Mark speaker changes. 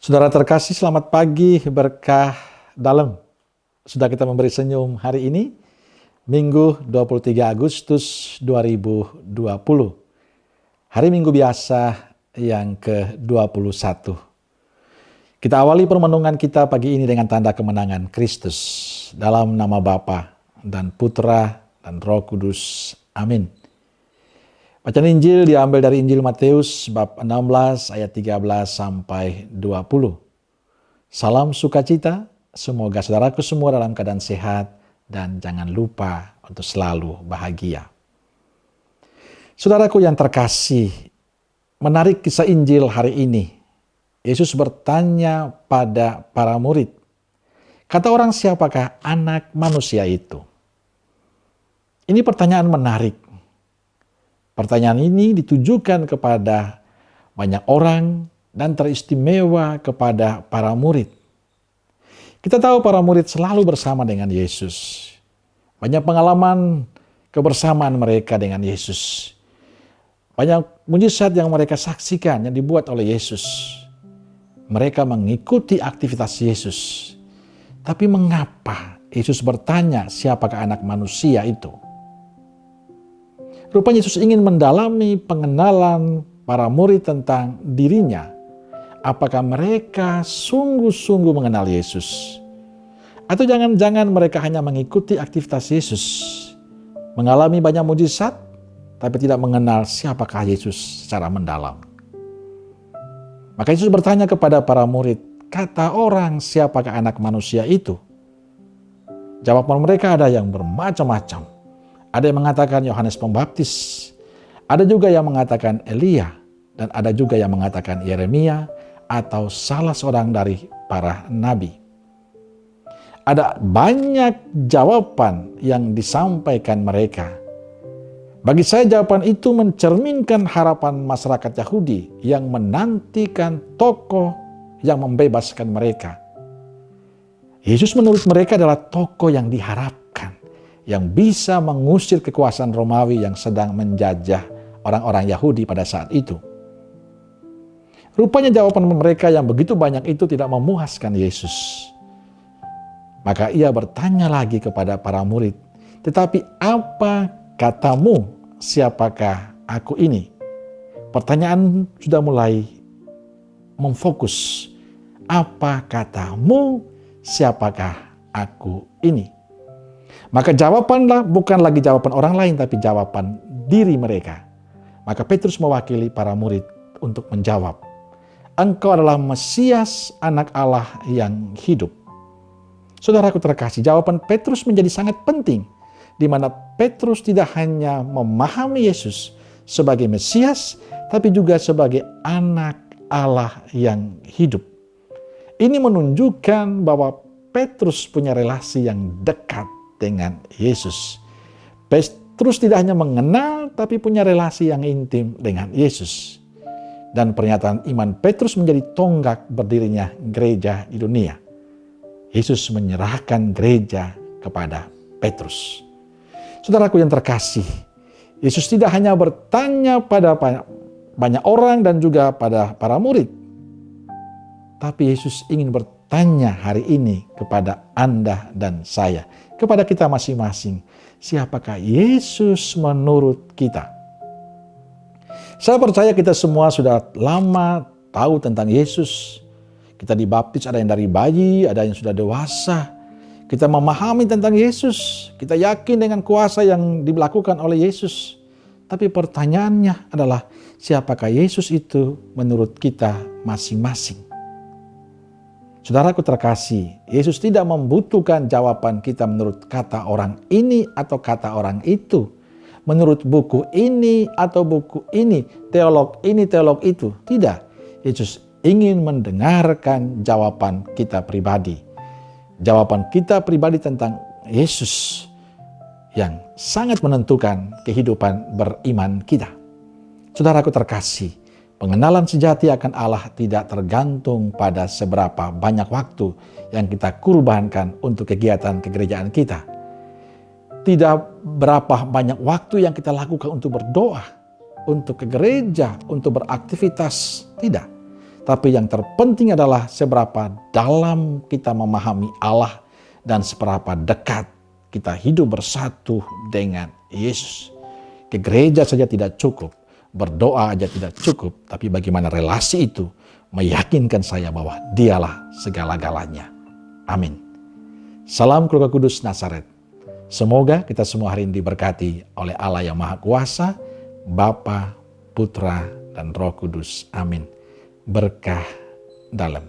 Speaker 1: Saudara terkasih, selamat pagi, berkah dalam. Sudah kita memberi senyum hari ini, Minggu 23 Agustus 2020. Hari Minggu biasa yang ke-21. Kita awali permenungan kita pagi ini dengan tanda kemenangan Kristus. Dalam nama Bapa dan Putra dan Roh Kudus. Amin. Bacaan Injil diambil dari Injil Matius bab 16 ayat 13 sampai 20. Salam sukacita, semoga saudaraku semua dalam keadaan sehat dan jangan lupa untuk selalu bahagia. Saudaraku yang terkasih, menarik kisah Injil hari ini. Yesus bertanya pada para murid, kata orang, siapakah anak manusia itu? Ini pertanyaan menarik. Pertanyaan ini ditujukan kepada banyak orang dan teristimewa kepada para murid. Kita tahu para murid selalu bersama dengan Yesus. Banyak pengalaman kebersamaan mereka dengan Yesus. Banyak mujizat yang mereka saksikan yang dibuat oleh Yesus. Mereka mengikuti aktivitas Yesus. Tapi mengapa Yesus bertanya siapakah anak manusia itu? Rupanya Yesus ingin mendalami pengenalan para murid tentang dirinya. Apakah mereka sungguh-sungguh mengenal Yesus? Atau jangan-jangan mereka hanya mengikuti aktivitas Yesus, mengalami banyak mujizat, tapi tidak mengenal siapakah Yesus secara mendalam. Maka Yesus bertanya kepada para murid, kata orang, siapakah anak manusia itu? Jawaban mereka ada yang bermacam-macam. Ada yang mengatakan Yohanes Pembaptis, ada juga yang mengatakan Elia, dan ada juga yang mengatakan Yeremia atau salah seorang dari para nabi. Ada banyak jawaban yang disampaikan mereka. Bagi saya jawaban itu mencerminkan harapan masyarakat Yahudi yang menantikan tokoh yang membebaskan mereka. Yesus menurut mereka adalah tokoh yang diharapkan, yang bisa mengusir kekuasaan Romawi yang sedang menjajah orang-orang Yahudi pada saat itu. Rupanya jawaban mereka yang begitu banyak itu tidak memuaskan Yesus. Maka ia bertanya lagi kepada para murid, tetapi apa katamu, siapakah aku ini? Pertanyaan sudah mulai memfokus. Apa katamu, siapakah aku ini? Maka jawabanlah bukan lagi jawaban orang lain, tapi jawaban diri mereka. Maka Petrus mewakili para murid untuk menjawab, engkau adalah Mesias, anak Allah yang hidup. Saudaraku terkasih, jawaban Petrus menjadi sangat penting, di mana Petrus tidak hanya memahami Yesus sebagai Mesias, tapi juga sebagai anak Allah yang hidup. Ini menunjukkan bahwa Petrus punya relasi yang dekat dengan Yesus. Petrus tidak hanya mengenal, tapi punya relasi yang intim dengan Yesus. Dan pernyataan iman Petrus menjadi tonggak berdirinya gereja di dunia. Yesus menyerahkan gereja kepada Petrus. Saudaraku yang terkasih, Yesus tidak hanya bertanya pada banyak orang dan juga pada para murid, tapi Yesus ingin bertanya hari ini kepada Anda dan saya, kepada kita masing-masing, siapakah Yesus menurut kita? Saya percaya kita semua sudah lama tahu tentang Yesus. Kita dibaptis, ada yang dari bayi, ada yang sudah dewasa. Kita memahami tentang Yesus. Kita yakin dengan kuasa yang dilakukan oleh Yesus. Tapi pertanyaannya adalah, siapakah Yesus itu menurut kita masing-masing? Saudaraku terkasih, Yesus tidak membutuhkan jawaban kita menurut kata orang ini atau kata orang itu. Menurut buku ini atau buku ini, teolog itu. Tidak. Yesus ingin mendengarkan jawaban kita pribadi. Jawaban kita pribadi tentang Yesus yang sangat menentukan kehidupan beriman kita. Saudaraku terkasih, pengenalan sejati akan Allah tidak tergantung pada seberapa banyak waktu yang kita kurbankan untuk kegiatan kegerejaan kita. Tidak berapa banyak waktu yang kita lakukan untuk berdoa, untuk ke gereja, untuk beraktivitas. Tidak. Tapi yang terpenting adalah seberapa dalam kita memahami Allah dan seberapa dekat kita hidup bersatu dengan Yesus. Ke gereja saja tidak cukup, berdoa aja tidak cukup, tapi bagaimana relasi itu meyakinkan saya bahwa Dialah segala-galanya. Amin. Salam Keluarga Kudus Nazaret. Semoga kita semua hari ini diberkati oleh Allah yang Maha Kuasa, Bapa, Putra, dan Roh Kudus. Amin. Berkah dalam.